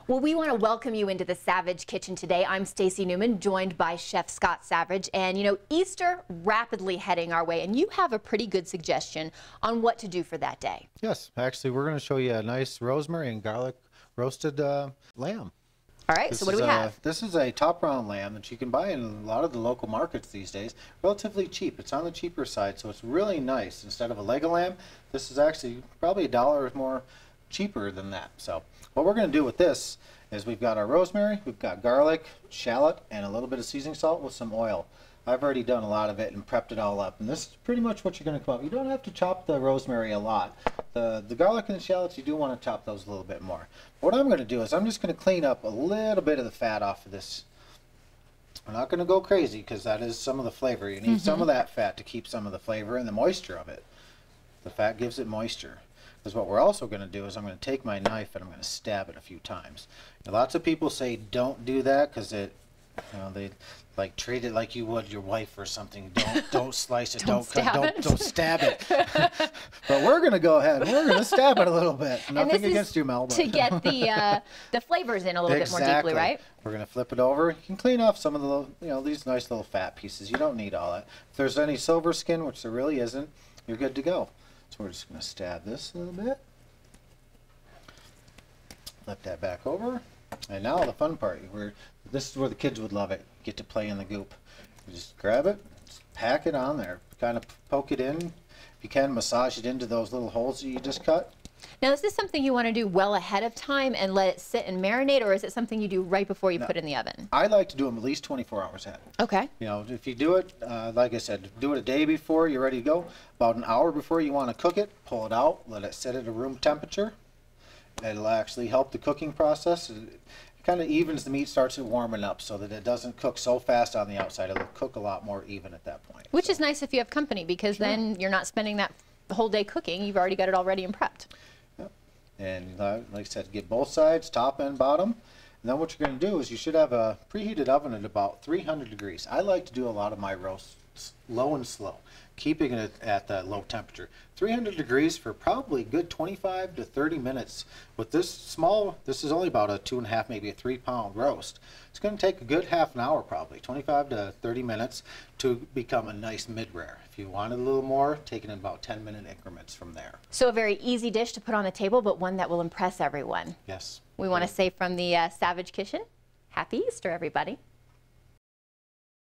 Well, we want to welcome you into the Savage Kitchen today. I'm Stacy Newman, joined by Chef Scott Savage. And you know, Easter rapidly heading our way, and you have a pretty good suggestion on what to do for that day. Yes, actually, we're going to show you a nice rosemary and garlic roasted lamb. All right, so what do we have? This is a top round lamb that you can buy in a lot of the local markets these days. Relatively cheap. It's on the cheaper side, so it's really nice. Instead of a leg of lamb, this is actually probably $1 or more cheaper than that. So what we're going to do with this is we've got our rosemary, we've got garlic, shallot, and a little bit of seasoning salt with some oil. I've already done a lot of it and prepped it all up, and this is pretty much what you're going to come up. You don't have to chop the rosemary a lot. The garlic and the shallots, you do want to chop those a little bit more. What I'm going to do is I'm just going to clean up a little bit of the fat off of this. We're not going to go crazy because that is some of the flavor. You need some of that fat to keep some of the flavor and the moisture of it. The fat gives it moisture. Because what we're also going to do is I'm going to take my knife and I'm going to stab it a few times. Now, lots of people say don't do that because it, you know, they like treat it like you would your wife or something. Don't slice it. Don't stab it. But we're going to go ahead and we're going to stab it a little bit. Nothing against you, Mel. But. To get the flavors in a little bit more deeply, right? We're going to flip it over. You can clean off some of the these nice little fat pieces. You don't need all that. If there's any silver skin, which there really isn't, you're good to go. So we're just going to stab this a little bit. Flip that back over. And now the fun part, this is where the kids would love it. Get to play in the goop. You just grab it, just pack it on there. Kind of poke it in. If you can, massage it into those little holes that you just cut. Now, is this something you want to do well ahead of time and let it sit and marinate, or is it something you do right before you put it in the oven? I like to do them at least 24 hours ahead. Okay. You know, if you do it, like I said, do it a day before you're ready to go. About an hour before you want to cook it, pull it out, let it sit at a room temperature. It'll actually help the cooking process. It kind of evens the meat, starts it warming up so that it doesn't cook so fast on the outside. It'll cook a lot more even at that point. Which is nice if you have company, because then you're not spending that whole day cooking. You've already got it all ready and prepped. Yep. And like I said, get both sides, top and bottom. And then what you're going to do is you should have a preheated oven at about 300 degrees. I like to do a lot of my roasts low and slow, keeping it at that low temperature. 300 degrees for probably good 25 to 30 minutes. With this small, this is only about a 2.5, maybe a 3-pound roast. It's going to take a good half an hour, probably 25 to 30 minutes to become a nice mid-rare. If you wanted a little more, take it in about 10-minute increments from there. So a very easy dish to put on the table, but one that will impress everyone. Yes. We want to say from the Savage Kitchen, Happy Easter, everybody.